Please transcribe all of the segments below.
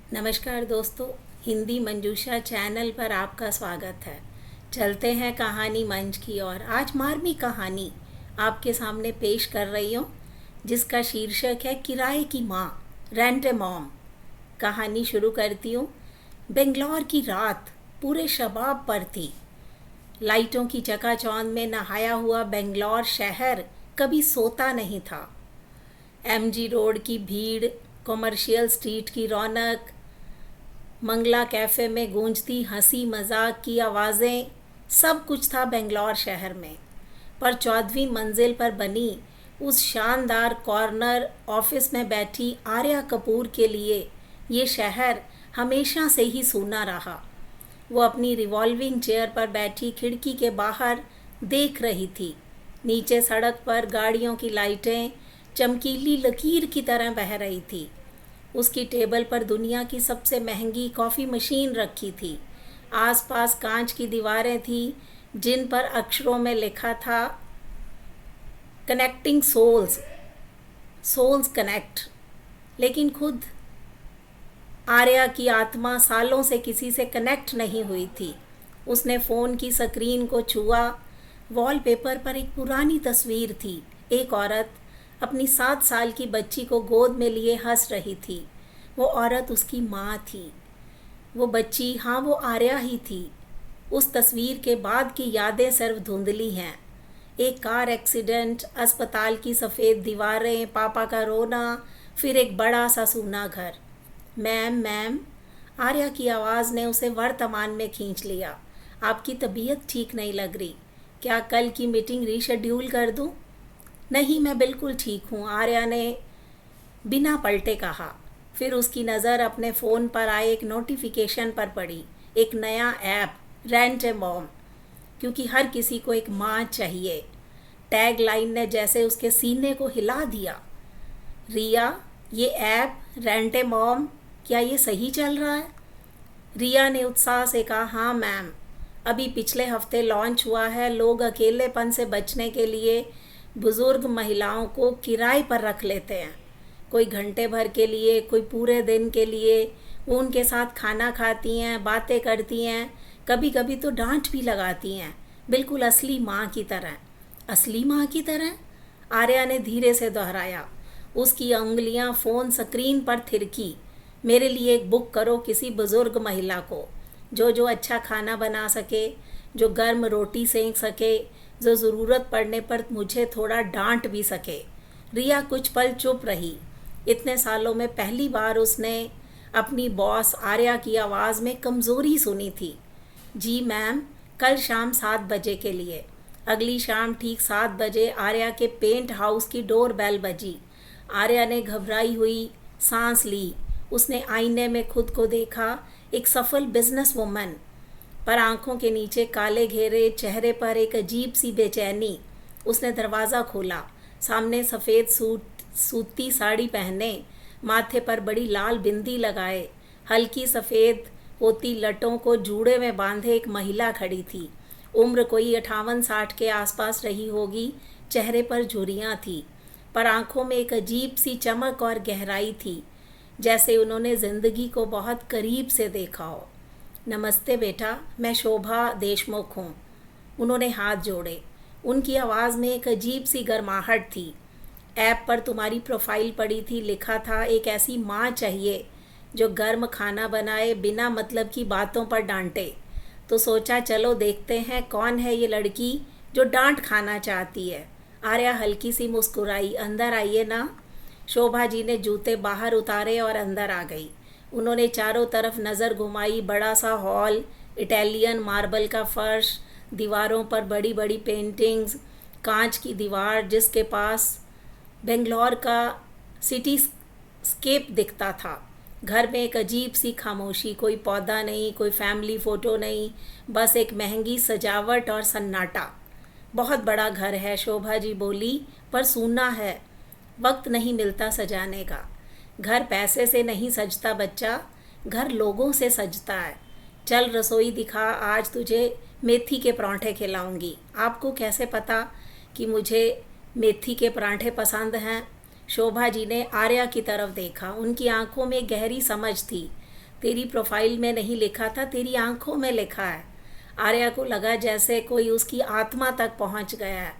नमस्कार दोस्तों, हिंदी मंजूषा चैनल पर आपका स्वागत है। चलते हैं कहानी मंच की ओर। आज मार्मिक कहानी आपके सामने पेश कर रही हूँ, जिसका शीर्षक है किराए की माँ, रेंट ए मॉम। कहानी शुरू करती हूँ। बेंगलोर की रात पूरे शबाब पर थी। लाइटों की चकाचौंध में नहाया हुआ बेंगलोर शहर कभी सोता नहीं था। एमजी रोड की भीड़, कॉमर्शियल स्ट्रीट की रौनक, मंगला कैफ़े में गूंजती हंसी मजाक की आवाज़ें, सब कुछ था बेंगलोर शहर में। पर 14वीं मंजिल पर बनी उस शानदार कॉर्नर ऑफिस में बैठी आर्या कपूर के लिए ये शहर हमेशा से ही सूना रहा। वो अपनी रिवॉल्विंग चेयर पर बैठी खिड़की के बाहर देख रही थी। नीचे सड़क पर गाड़ियों की लाइटें चमकीली लकीर की तरह बह रही थी। उसकी टेबल पर दुनिया की सबसे महंगी कॉफ़ी मशीन रखी थी। आसपास कांच की दीवारें थी जिन पर अक्षरों में लिखा था कनेक्टिंग सोल्स, सोल्स कनेक्ट। लेकिन खुद आर्या की आत्मा सालों से किसी से कनेक्ट नहीं हुई थी। उसने फ़ोन की स्क्रीन को छुआ। वॉलपेपर पर एक पुरानी तस्वीर थी। एक औरत अपनी 7 साल की बच्ची को गोद में लिए हंस रही थी। वो औरत उसकी माँ थी। वो बच्ची, हाँ, वो आर्या ही थी। उस तस्वीर के बाद की यादें सिर्फ धुंधली हैं। एक कार एक्सीडेंट, अस्पताल की सफ़ेद दीवारें, पापा का रोना, फिर एक बड़ा सा सूना घर। मैम मैम, आर्या की आवाज़ ने उसे वर्तमान में खींच लिया। आपकी तबीयत ठीक नहीं लग रही, क्या कल की मीटिंग रीशेड्यूल कर दूं? नहीं, मैं बिल्कुल ठीक हूँ, आर्या ने बिना पलटे कहा। फिर उसकी नज़र अपने फ़ोन पर आए एक नोटिफिकेशन पर पड़ी। एक नया ऐप, रेंट ए मॉम, क्योंकि हर किसी को एक माँ चाहिए। टैग लाइन ने जैसे उसके सीने को हिला दिया। रिया, ये ऐप रेंट ए मॉम, क्या ये सही चल रहा है? रिया ने उत्साह से कहा, हाँ मैम, अभी पिछले हफ्ते लॉन्च हुआ है। लोग अकेलेपन से बचने के लिए बुज़ुर्ग महिलाओं को किराए पर रख लेते हैं। कोई घंटे भर के लिए, कोई पूरे दिन के लिए। वो उनके साथ खाना खाती हैं, बातें करती हैं, कभी कभी तो डांट भी लगाती हैं, बिल्कुल असली माँ की तरह। असली माँ की तरह? आर्या ने धीरे से दोहराया। उसकी उंगलियां फ़ोन स्क्रीन पर थिरकी। मेरे लिए एक बुक करो किसी बुज़ुर्ग महिला को, जो अच्छा खाना बना सके, जो गर्म रोटी सेंक सके, जो ज़रूरत पड़ने पर मुझे थोड़ा डांट भी सके। रिया कुछ पल चुप रही। इतने सालों में पहली बार उसने अपनी बॉस आर्या की आवाज़ में कमज़ोरी सुनी थी। जी मैम, कल शाम 7 बजे के लिए। अगली शाम ठीक 7 बजे आर्या के पेंट हाउस की डोर बेल बजी। आर्या ने घबराई हुई सांस ली। उसने आईने में खुद को देखा, एक सफल बिजनेस वुमन, पर आंखों के नीचे काले घेरे, चेहरे पर एक अजीब सी बेचैनी। उसने दरवाज़ा खोला। सामने सफ़ेद सूती साड़ी पहने, माथे पर बड़ी लाल बिंदी लगाए, हल्की सफ़ेद होती लटों को जूड़े में बांधे एक महिला खड़ी थी। उम्र कोई 58-60 के आसपास रही होगी। चेहरे पर झुर्रियाँ थी, पर आंखों में एक अजीब सी चमक और गहराई थी, जैसे उन्होंने ज़िंदगी को बहुत करीब से देखा हो। नमस्ते बेटा, मैं शोभा देशमुख हूँ। उन्होंने हाथ जोड़े। उनकी आवाज़ में एक अजीब सी गर्माहट थी। ऐप पर तुम्हारी प्रोफाइल पड़ी थी, लिखा था एक ऐसी माँ चाहिए जो गर्म खाना बनाए, बिना मतलब की बातों पर डांटे। तो सोचा चलो देखते हैं कौन है ये लड़की जो डांट खाना चाहती है। आर्या हल्की सी मुस्कुराई। अंदर आइए ना। शोभा जी ने जूते बाहर उतारे और अंदर आ गई। उन्होंने चारों तरफ नज़र घुमाई। बड़ा सा हॉल, इटालियन मार्बल का फर्श, दीवारों पर बड़ी बड़ी पेंटिंग्स, कांच की दीवार जिसके पास बेंगलोर का सिटी स्केप दिखता था। घर में एक अजीब सी खामोशी, कोई पौधा नहीं, कोई फैमिली फ़ोटो नहीं, बस एक महंगी सजावट और सन्नाटा। बहुत बड़ा घर है, शोभा जी बोली, पर सूना है। वक्त नहीं मिलता सजाने का। घर पैसे से नहीं सजता बच्चा, घर लोगों से सजता है। चल रसोई दिखा, आज तुझे मेथी के परांठे खिलाऊंगी। आपको कैसे पता कि मुझे मेथी के परांठे पसंद हैं? शोभा जी ने आर्या की तरफ देखा। उनकी आंखों में गहरी समझ थी। तेरी प्रोफाइल में नहीं लिखा था, तेरी आंखों में लिखा है। आर्या को लगा जैसे कोई उसकी आत्मा तक पहुंच गया है।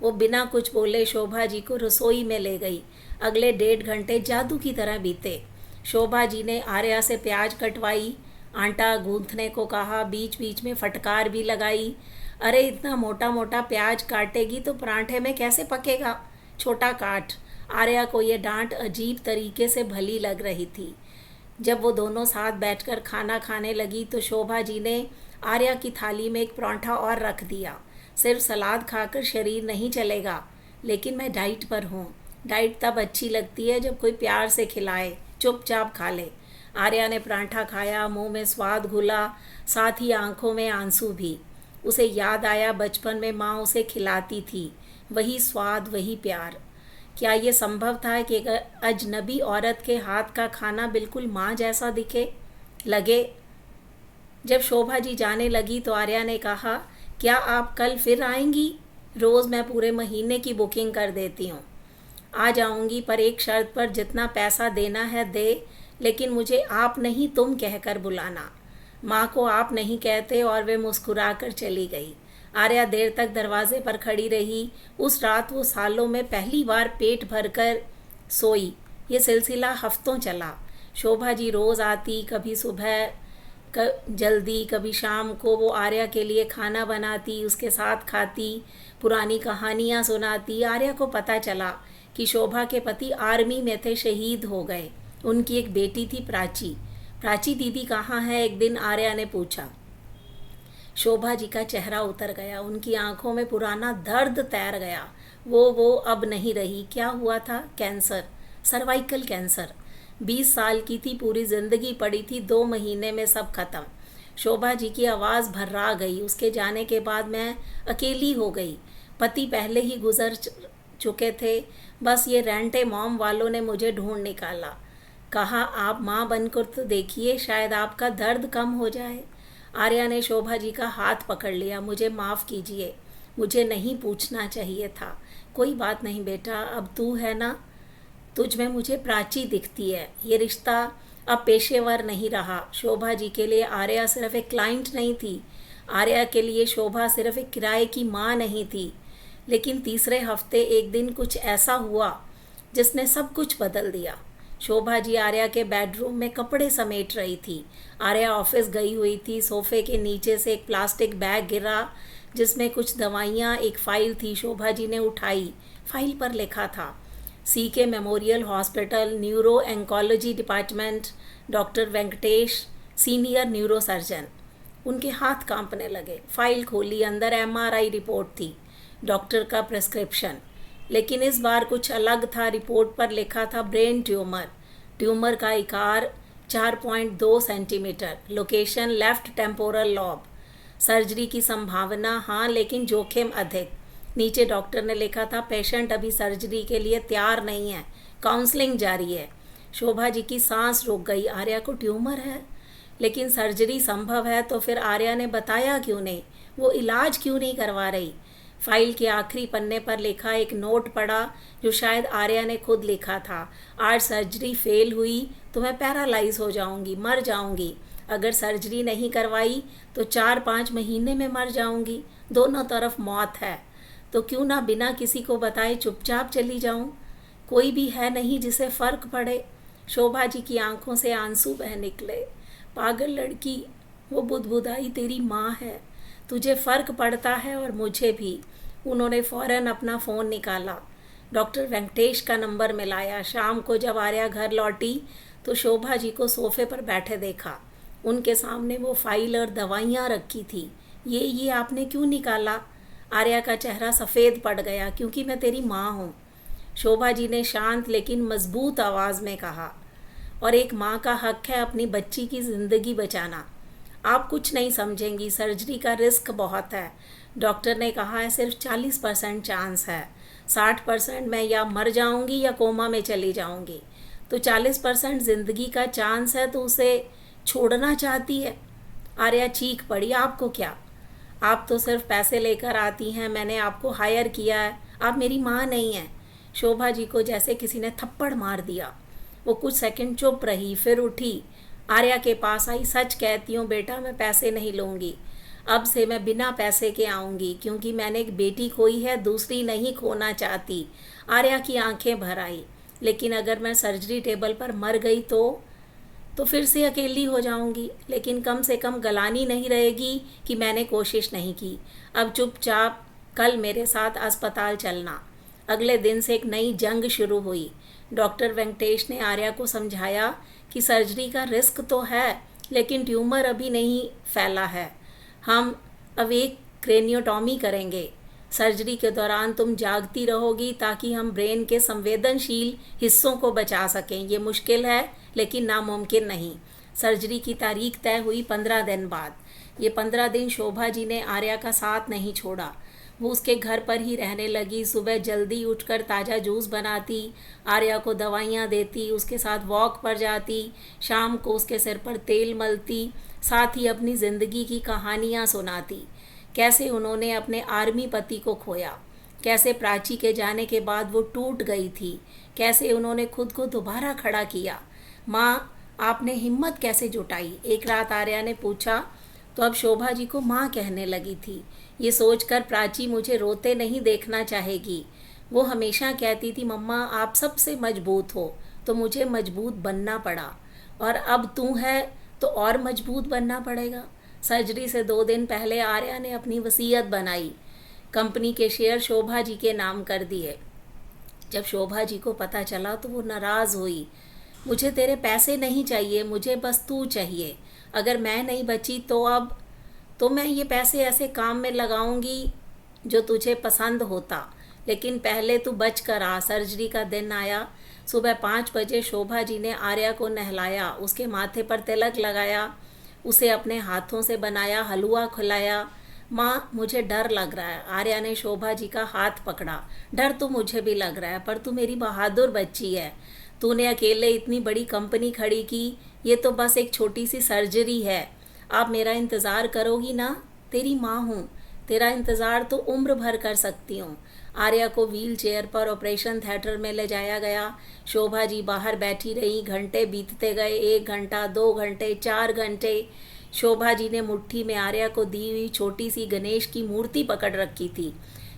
वो बिना कुछ बोले शोभा जी को रसोई में ले गई। अगले 1.5 घंटे जादू की तरह बीते। शोभा जी ने आर्या से प्याज कटवाई, आटा गूंथने को कहा, बीच बीच में फटकार भी लगाई। अरे इतना मोटा मोटा प्याज काटेगी तो पराठे में कैसे पकेगा, छोटा काट। आर्या को ये डांट अजीब तरीके से भली लग रही थी। जब वो दोनों साथ बैठकर खाना खाने लगी तो शोभा जी ने आर्या की थाली में एक पराठा और रख दिया। सिर्फ सलाद खाकर शरीर नहीं चलेगा, लेकिन मैं डाइट पर हूँ। डाइट तब अच्छी लगती है जब कोई प्यार से खिलाए, चुपचाप खा ले। आर्या ने पराठा खाया, मुंह में स्वाद घुला, साथ ही आंखों में आंसू भी। उसे याद आया बचपन में माँ उसे खिलाती थी, वही स्वाद, वही प्यार। क्या ये संभव था कि एक अजनबी औरत के हाथ का खाना बिल्कुल माँ जैसा लगे। जब शोभा जी जाने लगी तो आर्या ने कहा, क्या आप कल फिर आएंगी? रोज़ मैं पूरे महीने की बुकिंग कर देती हूँ। आ जाऊंगी, पर एक शर्त पर, जितना पैसा देना है दे, लेकिन मुझे आप नहीं तुम कहकर बुलाना। माँ को आप नहीं कहते और वे मुस्कुरा कर चली गई। आर्या देर तक दरवाजे पर खड़ी रही। उस रात वो सालों में पहली बार पेट भरकर सोई। ये सिलसिला हफ्तों चला। शोभा जी रोज़ आती, कभी सुबह जल्दी, कभी शाम को। वो आर्या के लिए खाना बनाती, उसके साथ खाती, पुरानी कहानियाँ सुनाती। आर्या को पता चला कि शोभा के पति आर्मी में थे, शहीद हो गए। उनकी एक बेटी थी, प्राची। प्राची दीदी कहाँ है? एक दिन आर्या ने पूछा। शोभा जी का चेहरा उतर गया, उनकी आंखों में पुराना दर्द तैर गया। वो अब नहीं रही। क्या हुआ था? Cancer, cervical cancer. 20 साल की थी, पूरी जिंदगी पड़ी थी, 2 महीने में सब खत्म। शोभा जी की आवाज़ भर्रा गई। उसके जाने के बाद मैं अकेली हो गई। पति पहले ही गुजर चुके थे, बस ये रेंटे मॉम वालों ने मुझे ढूंढ निकाला। कहा, आप माँ बनकर तो देखिए, शायद आपका दर्द कम हो जाए। आर्या ने शोभा जी का हाथ पकड़ लिया। मुझे माफ़ कीजिए, मुझे नहीं पूछना चाहिए था। कोई बात नहीं बेटा, अब तू है ना, तुझ में मुझे प्राची दिखती है। ये रिश्ता अब पेशेवर नहीं रहा। शोभा जी के लिए आर्या सिर्फ एक क्लाइंट नहीं थी। आर्या के लिए शोभा सिर्फ एक किराए की माँ नहीं थी। लेकिन तीसरे हफ्ते एक दिन कुछ ऐसा हुआ जिसने सब कुछ बदल दिया। शोभा जी आर्या के बेडरूम में कपड़े समेट रही थी। आर्या ऑफिस गई हुई थी। सोफे के नीचे से एक प्लास्टिक बैग गिरा जिसमें कुछ दवाइयाँ, एक फ़ाइल थी। शोभा जी ने उठाई। फाइल पर लिखा था, CK memorial hospital, neuro oncology department, doctor Venkatesh, senior neuro surgeon. उनके हाथ कांपने लगे। फाइल खोली, अंदर MRI रिपोर्ट थी, डॉक्टर का प्रिस्क्रिप्शन। लेकिन इस बार कुछ अलग था। रिपोर्ट पर लिखा था ब्रेन ट्यूमर। ट्यूमर का आकार 4.2 centimetre, location left temporal lobe. Surgery की संभावना हाँ, लेकिन जोखिम अधिक। नीचे डॉक्टर ने लिखा था, पेशेंट अभी सर्जरी के लिए तैयार नहीं है, काउंसलिंग जारी है। शोभा जी की सांस रुक गई। आर्या को ट्यूमर है, लेकिन सर्जरी संभव है, तो फिर आर्या ने बताया क्यों नहीं? वो इलाज क्यों नहीं करवा रही? फाइल के आखिरी पन्ने पर लिखा एक नोट पड़ा जो शायद आर्या ने खुद लिखा था। आज सर्जरी फेल हुई तो मैं पैरालाइज हो जाऊंगी, मर जाऊंगी। अगर सर्जरी नहीं करवाई तो 4-5 महीने में मर जाऊंगी। दोनों तरफ मौत है, तो क्यों ना बिना किसी को बताए चुपचाप चली जाऊं? कोई भी है नहीं जिसे फ़र्क पड़े। शोभा जी की आंखों से आंसू बह निकले। पागल लड़की, वो बुदबुदाई, तेरी माँ है, तुझे फ़र्क पड़ता है और मुझे भी। उन्होंने फ़ौरन अपना फ़ोन निकाला, डॉक्टर वेंकटेश का नंबर मिलाया। शाम को जब आर्या घर लौटी तो शोभा जी को सोफे पर बैठे देखा। उनके सामने वो फाइल और दवाइयाँ रखी थी। ये आपने क्यों निकाला? आर्या का चेहरा सफ़ेद पड़ गया। क्योंकि मैं तेरी माँ हूँ, शोभा जी ने शांत लेकिन मजबूत आवाज़ में कहा, और एक माँ का हक है अपनी बच्ची की ज़िंदगी बचाना। आप कुछ नहीं समझेंगी, सर्जरी का रिस्क बहुत है। डॉक्टर ने कहा है सिर्फ 40% चांस है। 60% मैं या मर जाऊंगी या कोमा में चली जाऊंगी। तो 40% ज़िंदगी का चांस है, तो उसे छोड़ना चाहती है? आर्या चीख पड़ी, आपको क्या? आप तो सिर्फ पैसे लेकर आती हैं, मैंने आपको हायर किया है, आप मेरी माँ नहीं हैं। शोभा जी को जैसे किसी ने थप्पड़ मार दिया। वो कुछ सेकंड चुप रही, फिर उठी। आर्या के पास आई। सच कहती हूँ बेटा, मैं पैसे नहीं लूँगी। अब से मैं बिना पैसे के आऊँगी, क्योंकि मैंने एक बेटी खोई है, दूसरी नहीं खोना चाहती। आर्या की आंखें भर आई। लेकिन अगर मैं सर्जरी टेबल पर मर गई तो फिर से अकेली हो जाऊंगी। लेकिन कम से कम गलानी नहीं रहेगी कि मैंने कोशिश नहीं की। अब चुपचाप कल मेरे साथ अस्पताल चलना। अगले दिन से एक नई जंग शुरू हुई। डॉक्टर वेंकटेश ने आर्या को समझाया कि सर्जरी का रिस्क तो है, लेकिन ट्यूमर अभी नहीं फैला है। हम अब एक क्रेनियोटॉमी करेंगे। सर्जरी के दौरान तुम जागती रहोगी ताकि हम ब्रेन के संवेदनशील हिस्सों को बचा सकें। ये मुश्किल है, लेकिन नामुमकिन नहीं। सर्जरी की तारीख तय हुई 15 दिन बाद। ये 15 दिन शोभा जी ने आर्या का साथ नहीं छोड़ा। वो उसके घर पर ही रहने लगी। सुबह जल्दी उठकर ताज़ा जूस बनाती, आर्या को दवाइयाँ देती, उसके साथ वॉक पर जाती, शाम को उसके सिर पर तेल मलती, साथ ही अपनी ज़िंदगी की कहानियाँ सुनाती। कैसे उन्होंने अपने आर्मी पति को खोया, कैसे प्राची के जाने के बाद वो टूट गई थी, कैसे उन्होंने खुद को दोबारा खड़ा किया। माँ, आपने हिम्मत कैसे जुटाई? एक रात आर्या ने पूछा तो अब शोभा जी को माँ कहने लगी थी। ये सोचकर प्राची मुझे रोते नहीं देखना चाहेगी। वो हमेशा कहती थी, मम्मा आप सबसे मजबूत हो, तो मुझे मजबूत बनना पड़ा, और अब तू है तो और मजबूत बनना पड़ेगा। सर्जरी से 2 दिन पहले आर्या ने अपनी वसीयत बनाई। कंपनी के शेयर शोभा जी के नाम कर दिए। जब शोभा जी को पता चला तो वो नाराज़ हुई। मुझे तेरे पैसे नहीं चाहिए, मुझे बस तू चाहिए। अगर मैं नहीं बची तो मैं ये पैसे ऐसे काम में लगाऊंगी जो तुझे पसंद होता, लेकिन पहले तू बच कर आ। सर्जरी का दिन आया। सुबह 5 बजे शोभा जी ने आर्या को नहलाया, उसके माथे पर तिलक लगाया, उसे अपने हाथों से बनाया हलवा खिलाया। माँ, मुझे डर लग रहा है। आर्या ने शोभा जी का हाथ पकड़ा। डर तो मुझे भी लग रहा है, पर तू मेरी बहादुर बच्ची है। तूने अकेले इतनी बड़ी कंपनी खड़ी की। ये तो बस एक छोटी सी सर्जरी है। आप मेरा इंतज़ार करोगी ना? तेरी माँ हूँ, तेरा इंतज़ार तो उम्र भर कर सकती हूँ। आर्या को व्हील चेयर पर ऑपरेशन थिएटर में ले जाया गया। शोभा जी बाहर बैठी रही। घंटे बीतते गए। 1 घंटा, 2 घंटे, 4 घंटे। शोभा जी ने मुट्ठी में आर्या को दी हुई छोटी सी गणेश की मूर्ति पकड़ रखी थी।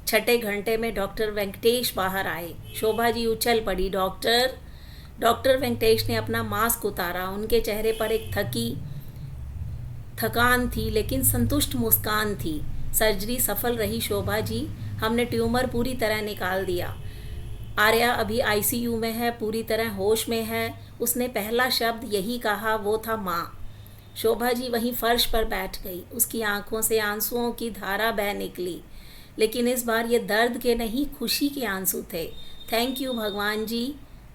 6ठे घंटे में डॉक्टर वेंकटेश बाहर आए। शोभा जी उछल पड़ी। डॉक्टर वेंकटेश ने अपना मास्क उतारा। उनके चेहरे पर एक थकान थी, लेकिन संतुष्ट मुस्कान थी। सर्जरी सफल रही शोभा जी। हमने ट्यूमर पूरी तरह निकाल दिया। आर्या अभी आईसीयू में है, पूरी तरह होश में है। उसने पहला शब्द यही कहा, वो था माँ। शोभा जी वहीं फर्श पर बैठ गई। उसकी आंखों से आंसुओं की धारा बह निकली, लेकिन इस बार ये दर्द के नहीं, खुशी के आंसू थे। थैंक यू भगवान जी,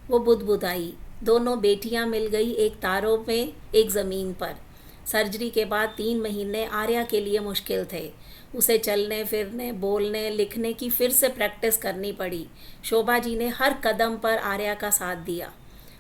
वो बुदबुदाई। दोनों बेटियां मिल गई, एक तारों में, एक ज़मीन पर। सर्जरी के बाद 3 महीने आर्या के लिए मुश्किल थे। उसे चलने फिरने, बोलने, लिखने की फिर से प्रैक्टिस करनी पड़ी। शोभा जी ने हर कदम पर आर्या का साथ दिया।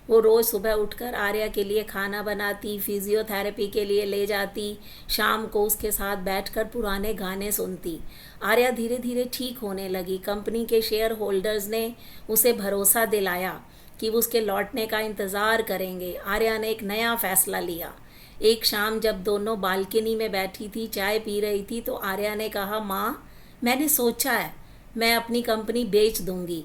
वो रोज़ सुबह उठकर आर्या के लिए खाना बनाती, फिजियोथेरेपी के लिए ले जाती, शाम को उसके साथ बैठकर पुराने गाने सुनती। आर्या धीरे धीरे ठीक होने लगी। कंपनी के शेयर होल्डर्स ने उसे भरोसा दिलाया कि वो उसके लौटने का इंतज़ार करेंगे। आर्या ने एक नया फ़ैसला लिया। एक शाम जब दोनों बालकनी में बैठी थी, चाय पी रही थी, तो आर्या ने कहा, माँ, मैंने सोचा है मैं अपनी कंपनी बेच दूँगी,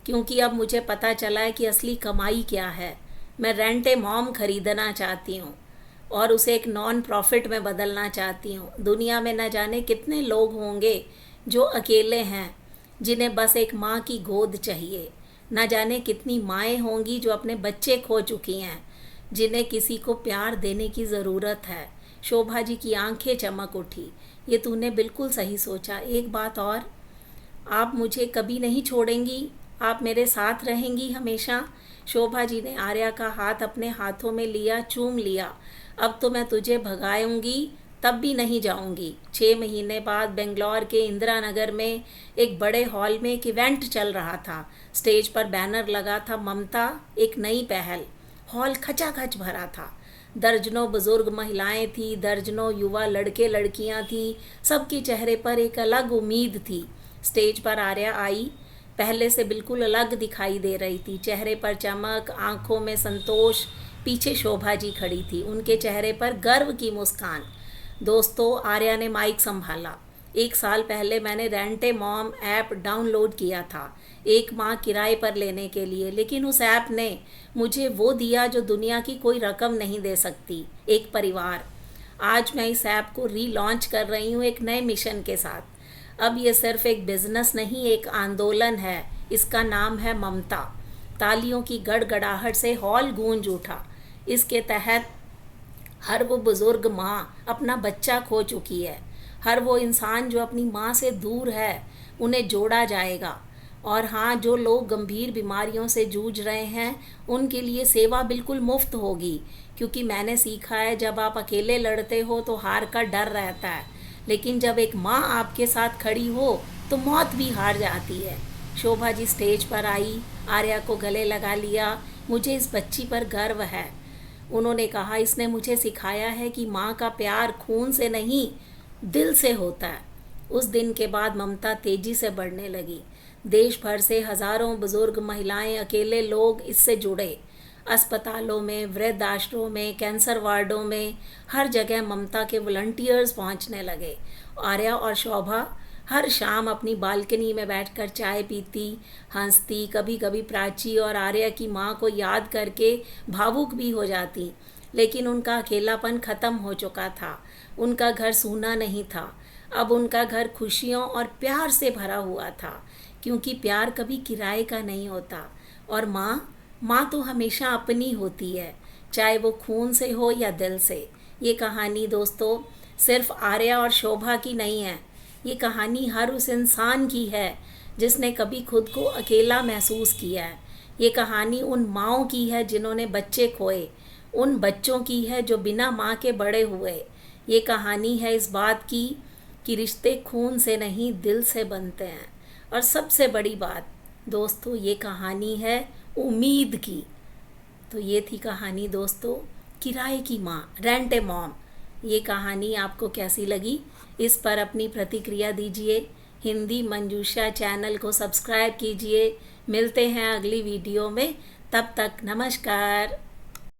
क्योंकि अब मुझे पता चला है कि असली कमाई क्या है। मैं रेंट ए मॉम खरीदना चाहती हूँ और उसे एक नॉन प्रॉफिट में बदलना चाहती हूँ। दुनिया में न जाने कितने लोग होंगे जो अकेले हैं, जिन्हें बस एक माँ की गोद चाहिए। न जाने कितनी माएँ होंगी जो अपने बच्चे खो चुकी हैं, जिन्हें किसी को प्यार देने की ज़रूरत है। शोभा जी की आंखें चमक उठी। ये तूने बिल्कुल सही सोचा। एक बात और, आप मुझे कभी नहीं छोड़ेंगी? आप मेरे साथ रहेंगी हमेशा? शोभा जी ने आर्या का हाथ अपने हाथों में लिया, चूम लिया। अब तो मैं तुझे भगाऊंगी, तब भी नहीं जाऊंगी। 6 महीने बाद बेंगलोर के इंदिरा नगर में एक बड़े हॉल में एक इवेंट चल रहा था। स्टेज पर बैनर लगा था, ममता, एक नई पहल। हॉल खचाखच भरा था। दर्जनों बुजुर्ग महिलाएं थी, दर्जनों युवा लड़के लड़कियां थी। सबके चेहरे पर एक अलग उम्मीद थी। स्टेज पर आर्या आई। पहले से बिल्कुल अलग दिखाई दे रही थी। चेहरे पर चमक, आंखों में संतोष। पीछे शोभा जी खड़ी थी, उनके चेहरे पर गर्व की मुस्कान। दोस्तों, आर्या ने माइक संभाला। 1 साल पहले मैंने rent a mom app download किया था, एक माँ किराए पर लेने के लिए, लेकिन उस ऐप ने मुझे वो दिया जो दुनिया की कोई रकम नहीं दे सकती, एक परिवार। आज मैं इस ऐप को रीलॉन्च कर रही हूँ एक नए मिशन के साथ। अब ये सिर्फ एक बिजनेस नहीं, एक आंदोलन है। इसका नाम है ममता। तालियों की गड़गड़ाहट से हॉल गूंज उठा। इसके तहत हर वो बुज़ुर्ग माँ अपना बच्चा खो चुकी है, हर वो इंसान जो अपनी माँ से दूर है, उन्हें जोड़ा जाएगा। और हाँ, जो लोग गंभीर बीमारियों से जूझ रहे हैं, उनके लिए सेवा बिल्कुल मुफ्त होगी, क्योंकि मैंने सीखा है जब आप अकेले लड़ते हो तो हार का डर रहता है, लेकिन जब एक माँ आपके साथ खड़ी हो तो मौत भी हार जाती है। शोभा जी स्टेज पर आई, आर्या को गले लगा लिया। मुझे इस बच्ची पर गर्व है, उन्होंने कहा। इसने मुझे सिखाया है कि माँ का प्यार खून से नहीं, दिल से होता है। उस दिन के बाद ममता तेजी से बढ़ने लगी। देश भर से हजारों बुजुर्ग महिलाएं, अकेले लोग इससे जुड़े। अस्पतालों में, वृद्ध आश्रमों में, कैंसर वार्डों में, हर जगह ममता के वॉलंटियर्स पहुंचने लगे। आर्या और शोभा हर शाम अपनी बालकनी में बैठकर चाय पीती, हंसती, कभी कभी प्राची और आर्या की माँ को याद करके भावुक भी हो जाती। लेकिन उनका अकेलापन खत्म हो चुका था। उनका घर सूना नहीं था, अब उनका घर खुशियों और प्यार से भरा हुआ था, क्योंकि प्यार कभी किराए का नहीं होता। और माँ तो हमेशा अपनी होती है, चाहे वो खून से हो या दिल से। ये कहानी दोस्तों सिर्फ आर्या और शोभा की नहीं है, ये कहानी हर उस इंसान की है जिसने कभी खुद को अकेला महसूस किया है। ये कहानी उन माँओं की है जिन्होंने बच्चे खोए, उन बच्चों की है जो बिना माँ के बड़े हुए। ये कहानी है इस बात की कि रिश्ते खून से नहीं, दिल से बनते हैं। और सबसे बड़ी बात दोस्तों, ये कहानी है उम्मीद की। तो ये थी कहानी दोस्तों, किराए की माँ, रेंट ए मॉम। ये कहानी आपको कैसी लगी, इस पर अपनी प्रतिक्रिया दीजिए। हिंदी मंजूषा चैनल को सब्सक्राइब कीजिए। मिलते हैं अगली वीडियो में, तब तक नमस्कार।